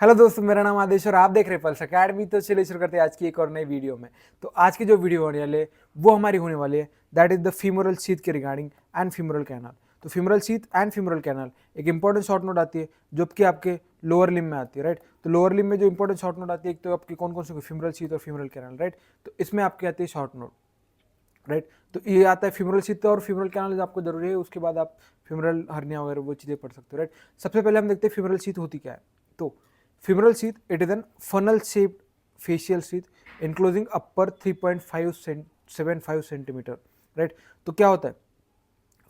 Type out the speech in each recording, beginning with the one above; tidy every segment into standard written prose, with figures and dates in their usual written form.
Hello दोस्तों, मेरा नाम आदेश और आप देख रहे हैं पल्स अकेडमी। तो चलिए शुरू करते हैं आज की एक और नई वीडियो में। तो आज की जो वीडियो होने वाली है वो हमारी होने वाली है that is the femoral sheath के रिगार्डिंग एंड फीमोरल कैनाल। तो femoral sheath and femoral canal एक इंपॉर्टेंट शॉर्ट नोट आती है जो कि आपके लोअर लिम में आती है, राइट। तो लोअर लिम में जो इंपॉर्टेंट शॉर्ट नोट आती है, एक तो आपकी कौन कौन सी फीमोरल शीथ और फीमोरल कैनाल, राइट। तो इसमें आपकी आती है शॉर्ट नोट, राइट। तो ये आता है फीमोरल शीथ और फीमोरल कैनाल आपको जरूरी है, उसके बाद आप फीमोरल हर्निया वगैरह वो चीज़ें पढ़ सकते हो, राइट। सबसे पहले हम देखते हैं फीमोरल शीथ होती क्या है। तो femoral sheath, it is an funnel shaped facial sheath enclosing upper 3.575 centimetre, right. तो क्या होता है,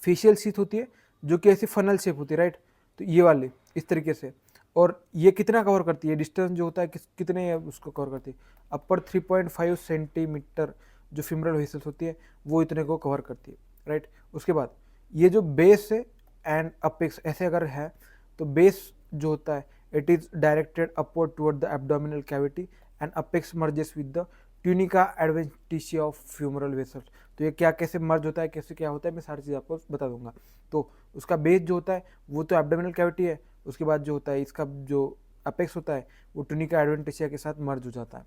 फेशियल शीथ होती है जो कि ऐसी फनल शेप होती है, राइट। तो ये वाली इस तरीके से, और ये कितना कवर करती है, डिस्टेंस जो होता है कितने उसको कवर करती है, अपर 3.5 सेंटीमीटर जो फीमरल वेसल्स होती है वो इतने को कवर करती है, राइट। उसके बाद ये जो बेस है एंड अपेक्स ऐसे अगर है तो बेस जो होता है it is directed upward toward the abdominal cavity and apex merges with the tunica adventitia of femoral vessels। तो ये क्या कैसे मर्ज होता है, कैसे क्या होता है, मैं सारी चीज़ आपको बता दूंगा। तो उसका बेस जो होता है वो तो एब्डोमिनल कैविटी है, उसके बाद जो होता है इसका जो अपेक्स होता है वो टूनिका एडवेंटिशिया के साथ मर्ज हो जाता है।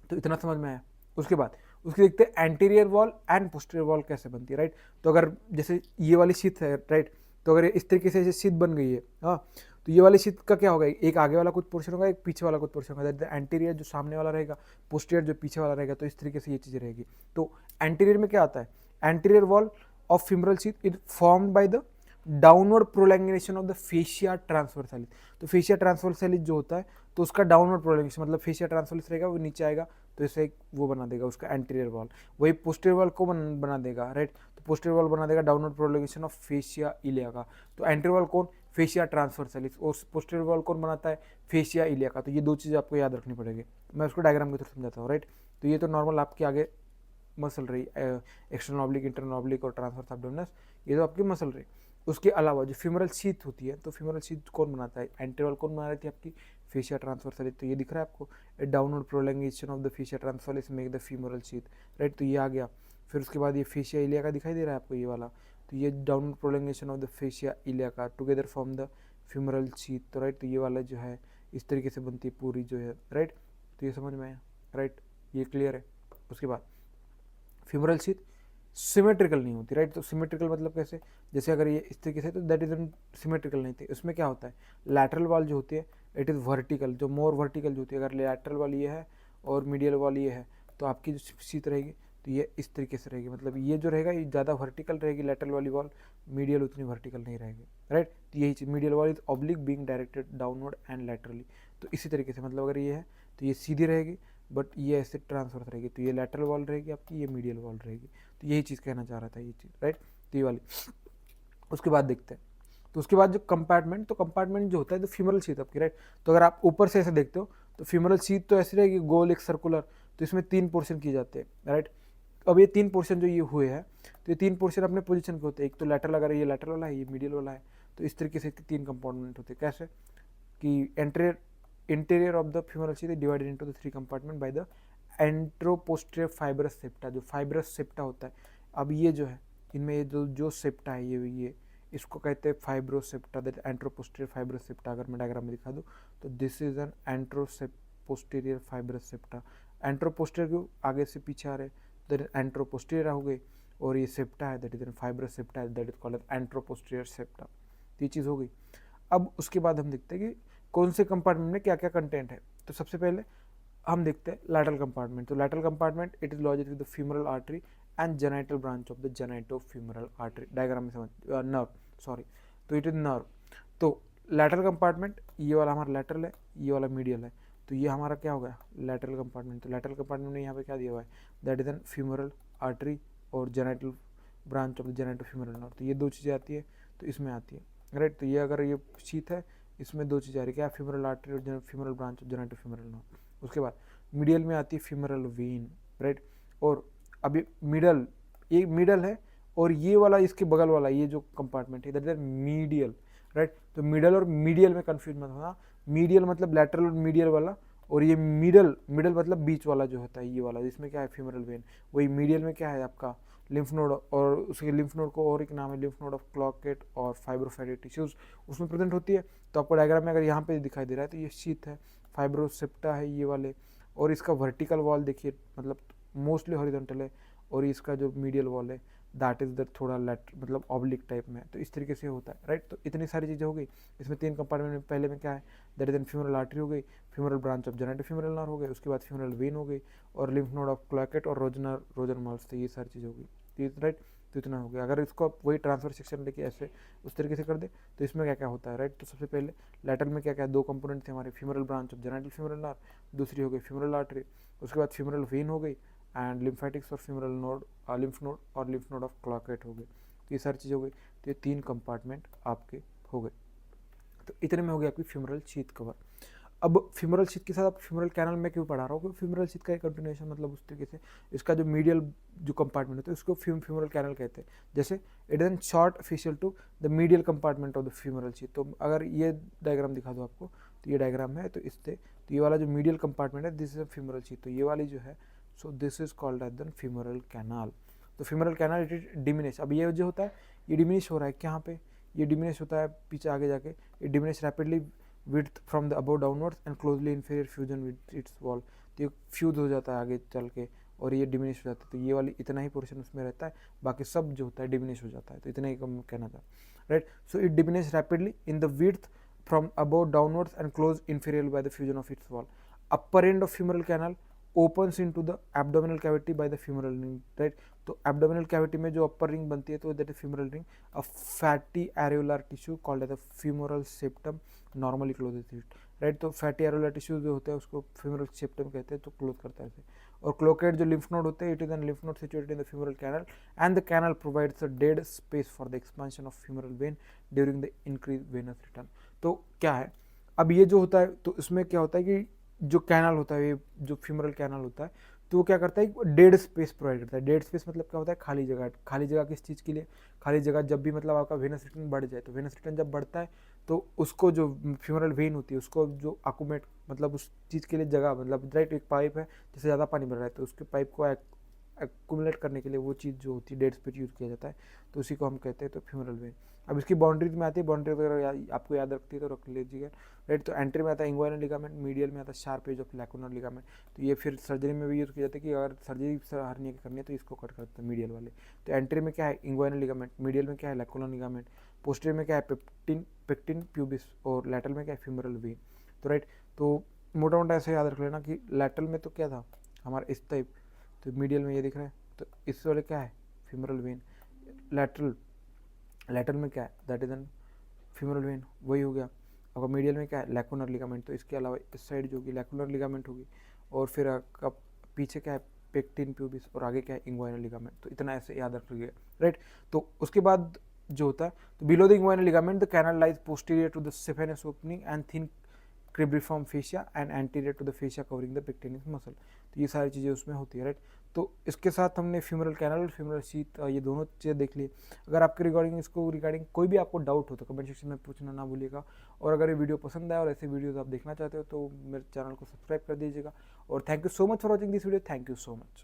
तो इतना समझ में आया। उसके बाद उसके देखते हैं anterior wall and posterior wall कैसे बनती है, राइट। तो अगर जैसे ये वाली शीथ है, राइट, तो अगर इस तरीके से शीथ बन गई है, हाँ, तो ये वाली शीथ का क्या होगा, एक आगे वाला कुछ पोर्शन होगा, एक पीछे वाला कुछ पोर्शन होगा। दैट एंटीरियर जो सामने वाला रहेगा, पोस्टीरियर जो पीछे वाला रहेगा। तो इस तरीके से ये चीज़ रहेगी। तो एंटीरियर में क्या आता है, anterior wall of femoral sheath is formed by the downward prolongation of the fascia transversalis. तो फेशिया ट्रांसवर्सालिस जो होता है तो उसका डाउनवर्ड प्रोलैंगिनेशन मतलब फेशिया ट्रांसवर्सालिस रहेगा वो नीचे आएगा तो इसे वो बना देगा उसका एंटीरियर वॉल। वही पोस्टीरियर वॉल को बना देगा, राइट। तो पोस्टीरियर वॉल बना देगा डाउनवर्ड प्रोलैंगिनेशन ऑफ फेशिया इलिया का। तो एंटीरियर वॉल कौन, फेशिया ट्रांसवर्सालिस, और पोस्टीरियर वॉल कौन बनाता है, फेशिया इलिया का। तो ये दो चीज़ें आपको याद रखनी पड़ेगी। मैं उसको डायग्राम के थ्रू समझाता हूँ, राइट। तो ये तो नॉर्मल आपके आगे मसल रही, एक्सटर्नल ऑब्लिक, इंटरनल ऑब्लिक और ट्रांसवर्स एब्डोमिनस, ये तो आपकी मसल रही। उसके अलावा जो फीमोरल शीथ होती है, तो फीमोरल शीथ कौन बनाता है, एंटीरियर वॉल कौन बना रही थी आपकी, फेशिया ट्रांसवर्सालिस। तो ये दिख रहा है आपको, a downward prolongation of the fascia transversalis make the femoral sheath, right. तो ये आ गया। फिर उसके बाद ये फेशिया इलिया का दिखाई दे रहा है आपको ये वाला, तो ये downward prolongation of the fascia इलिया का together form the femoral sheath. तो राइट, तो ये वाला जो है इस तरीके से बनती है पूरी जो है, राइट। तो ये समझ में आया, राइट, ये क्लियर है। उसके बाद फीमोरल शीथ सिमेट्रिकल नहीं होती, राइट। तो सिमेट्रिकल मतलब कैसे, जैसे अगर ये इस तरीके से तो दैट इज सिमेट्रिकल नहीं थी। उसमें क्या होता है, लैटरल वॉल जो होती है इट इज़ वर्टिकल, जो मोर वर्टिकल जो होती है। अगर लैटरल वॉल ये है और मीडियल वॉल ये है तो आपकी जो शीथ रहेगी तो ये इस तरीके से रहेगी, मतलब ये जो रहेगा ये ज़्यादा वर्टिकल रहेगी लैटरल वाली वॉल, मीडियल उतनी वर्टिकल नहीं रहेगी, राइट। तो यही चीज़, medial wall is oblique being directed downward and laterally. तो इसी तरीके से मतलब अगर ये है तो ये सीधी रहेगी बट ये ऐसे ट्रांसफर रहेगी। तो ये लैटरल वॉल रहेगी आपकी, ये मीडियल वॉल रहेगी। तो यही चीज़ कहना चाह रहा था, ये चीज़, राइट। तो ये वाली। उसके बाद देखते हैं, तो उसके बाद जो कंपार्टमेंट, तो कंपार्टमेंट जो होता है तो फीमोरल शीथ आपकी, राइट। तो अगर आप ऊपर से ऐसे देखते हो तो फीमोरल शीथ तो ऐसी रहेगी गोल एक सर्कुलर। तो इसमें 3 पोर्शन किए जाते हैं, राइट। अब ये 3 पोर्शन जो ये हुए हैं तो ये 3 पोर्शन अपने पोजीशन के होते हैं। एक तो लैटरल, अगर ये लैटरल वाला है, ये मीडियल वाला है, तो इस तरीके से 3 कंपार्टमेंट होते हैं। कैसे कि interior of the femoral sheath is divided into the 3 compartment by the anteroposterior fibrous septa. जो फाइब्रस सेप्टा होता है, अब ये जो है इनमें ये जो सेप्टा है ये इसको कहते हैं फाइब्रोसेप्टा, दैट एंट्रोपोस्टीरियर फाइब्रस सेप्टा। अगर मैं डायग्राम में दिखा दूँ तो this is an anteroposterior fibrous septa. Anteroposterior क्यों, आगे से पीछे आ रहे, दैट एंट्रोपोस्टीरियर हो गई, और ये सेप्टा है that is N fibrous septa, that is called anteroposterior septa. ये चीज़ हो गई। अब उसके बाद हम देखते हैं कि कौन से कंपार्टमेंट में क्या क्या कंटेंट है। तो सबसे पहले हम देखते हैं लैटरल कंपार्टमेंट। तो lateral compartment it is lodged with the femoral artery and genital branch of the genitofemoral artery. Diagram में समझ, नर्व, सॉरी, तो इट इज नर्व। तो लैटरल कंपार्टमेंट ये वाला हमारा लैटरल है, ये वाला मीडियल है। तो ये हमारा क्या हो गया, लैटरल कंपार्टमेंट। तो लैटरल कंपार्टमेंट में यहाँ पे क्या दिया हुआ है, that is an femoral artery और genital branch of the genitofemoral nerve. तो ये दो चीज़ें आती है, तो इसमें आती है, राइट। तो ये अगर ये शीथ है इसमें 2 चीज़ें आ रही है, क्या, फीमोरल आर्टरी और फीमोरल ब्रांच ऑफ जेनाइटोफीमोरल नर्व। उसके बाद मीडियल में आती है फीमोरल वेन, राइट। और अभी मिडल, ये मिडल है और ये वाला इसके बगल वाला ये जो कंपार्टमेंट है दैट इज मीडियल, राइट। तो मिडल और मीडियल में कंफ्यूज मत होना। मीडियल मतलब लैटरल और मीडियल वाला, और ये मिडल मतलब बीच वाला जो होता है ये वाला, जिसमें क्या है फीमोरल वेन। वही मीडियल में क्या है आपका लिम्फ नोड, और उसके लिम्फ नोड को और एक नाम है लिम्फ नोड ऑफ क्लॉकेट और फाइब्रोफैटी टिश्यूज उसमें प्रेजेंट होती है। तो आपको डायग्राम में अगर यहाँ पे दिखाई दे रहा है तो ये शीथ है, फाइब्रोसेप्टा है ये वाले, और इसका वर्टिकल वॉल देखिए मतलब मोस्टली हॉरिजॉन्टल है, और इसका जो मीडियल वॉल है दैट इज द थोड़ा मतलब ऑब्लिक टाइप में है। तो इस तरीके से होता है, राइट। तो इतनी सारी चीज़ें हो गई। इसमें 3 कंपार्टमेंट में पहले में क्या है, that is an femoral artery हो गई, femoral branch of generative femoral nerve हो गए, उसके बाद फीमोरल वेन हो गई, और लिम्फ नोड ऑफ क्लॉकेट और रोजर मर्स, तो ये सारी चीज़ हो गई, राइट। तो इतना हो गया। अगर इसको आप वही ट्रांसफर सेक्शन लेके ऐसे उस तरीके से कर दे तो इसमें क्या क्या होता है, राइट। तो सबसे पहले लेटर में क्या क्या 2 कंपोनेंट थे हमारे, femoral branch of generative femoral nerve, दूसरी हो गई फीमोरल आर्टरी, उसके बाद फीमोरल वेन हो गई, एंड लिम्फेटिक्स और फीमोरल नोड, लिम्फ नोड और लिम्फ नोड ऑफ क्लॉकेट हो गए। तो ये सारी चीज़ हो गई। तो ये 3 कंपार्टमेंट आपके हो गए। तो इतने में हो गया आपकी फीमोरल शीथ कवर। अब फीमोरल शीथ के साथ आप फीमोरल कैनल में क्यों पढ़ा रहा हूँ, क्योंकि फीमोरल शीथ का एक कंटिन्यूएशन मतलब उस तरीके से इसका जो मीडियल जो कंपार्टमेंट होता है उसको फीमोरल कैनल कहते हैं। जैसे it is an short fascial to the medial compartment of the femoral sheath. तो अगर ये डायग्राम दिखा दो आपको, तो ये डायग्राम है, तो इससे तो ये वाला जो मीडियल कंपार्टमेंट है this is a femoral sheath, तो ये वाली जो है so this is called as the femoral canal. तो femoral canal it is diminish. अब ये जो होता है ये डिमिनिश हो रहा है कहाँ पे, ये डिमिनिश होता है पीछे आगे जाके, ये diminish rapidly width from the above downwards and closely inferior fusion with its wall। तो ये फ्यूज हो जाता है आगे चल के और ये डिमिनिश हो जाता है। तो ये वाली इतना ही पोर्शन उसमें रहता है, बाकी सब जो होता है डिमिनिश हो जाता है। तो इतना ही कम कहना था, right. So it diminish rapidly in the width from above downwards and close inferior by the fusion of its wall। upper end of femoral canal opens into the abdominal cavity by the femoral ring, right। तो abdominal cavity में जो अपर ring बनती है तो that is femoral ring, a fatty areolar tissue called as the femoral septum normally closes it, right. तो fatty areolar tissue जो होता है उसको femoral septum कहते हैं, तो क्लोज करता है इसे। और क्लोकेट जो lymph node होते हैं, it is N lymph node situated in the femoral canal and the canal provides a dead space for the expansion of femoral vein during the increased venous return। तो क्या है, अब ये जो होता है तो इसमें क्या होता है कि जो कैनल होता है, ये जो फीमोरल कैनल होता है, तो वो क्या करता है, डेड स्पेस प्रोवाइड करता है। डेड स्पेस मतलब क्या होता है, खाली जगह। खाली जगह किस चीज़ के लिए, खाली जगह जब भी मतलब आपका वेनस रिटर्न बढ़ जाए, तो वेनस रिटर्न जब बढ़ता है तो उसको जो फीमोरल वेन होती है उसको जो अकोमेट मतलब उस चीज़ के लिए जगह मतलब राइट, एक पाइप है जैसे ज़्यादा पानी भर रहा है तो उसके पाइप को एक्यूमुलेट करने के लिए वो चीज़ जो होती है डेड स्पेस यूज़ किया जाता है, तो उसी को हम कहते हैं तो फीमोरल वेन। अब इसकी बाउंड्रीज में आती है, बाउंड्री वगैरह आपको याद रखती है तो रख लीजिएगा, राइट। तो एंट्री में आता है इंग्वाइनल लिगामेंट, मीडियल में आता है शार्प एज ऑफ लैक्यूनर लिगामेंट। तो ये फिर सर्जरी में भी यूज़ किया जाता है कि अगर सर्जरी हर्निया की करनी है तो इसको कट करते हैं मीडियल वाले। तो एंट्री में क्या है, इंग्वाइनल लिगामेंट, मीडियल में क्या है, लैक्यूनर लिगामेंट, पोस्टीरियर में क्या है, पेक्टिन प्यूबिस, और लैटरल में क्या है, फीमोरल वेन। तो राइट, तो मोटा मोटा ऐसे याद रख लेना कि लैटरल में तो क्या था हमारा इस टाइप, तो मीडियल में ये दिख रहा है, तो इस वाले क्या है, फीमोरल वेन। लैटरल में क्या है, that is an femoral when, वही हो गया। आपका मीडियल में क्या है, लैक्यूनर लिगामेंट, तो इसके अलावा इस साइड जो होगी लैक्यूनर लिगामेंट होगी, और फिर आपका पीछे क्या है, पेक्टिन प्यूबिस, और आगे क्या है, इंग्वाइनल लिगामेंट। तो इतना ऐसे याद रखिएगा, राइट। तो उसके बाद जो होता है, तो below the inguinal ligament the canal lies posterior to the saphenous opening and thin cribriform fascia and anterior to the fascia covering the pectineus muscle. तो ये सारी चीज़ें उसमें होती है, राइट। तो इसके साथ हमने फीमोरल कैनल और फीमोरल शीथ ये दोनों चीज़ें देख ली। अगर आपके रिगार्डिंग कोई भी आपको डाउट हो तो कमेंट सेक्शन में पूछना ना भूलिएगा। और अगर ये वीडियो पसंद आया और ऐसे वीडियोस आप देखना चाहते हो तो मेरे चैनल को सब्सक्राइब कर दीजिएगा। और thank you so much for watching this video, thank you so much.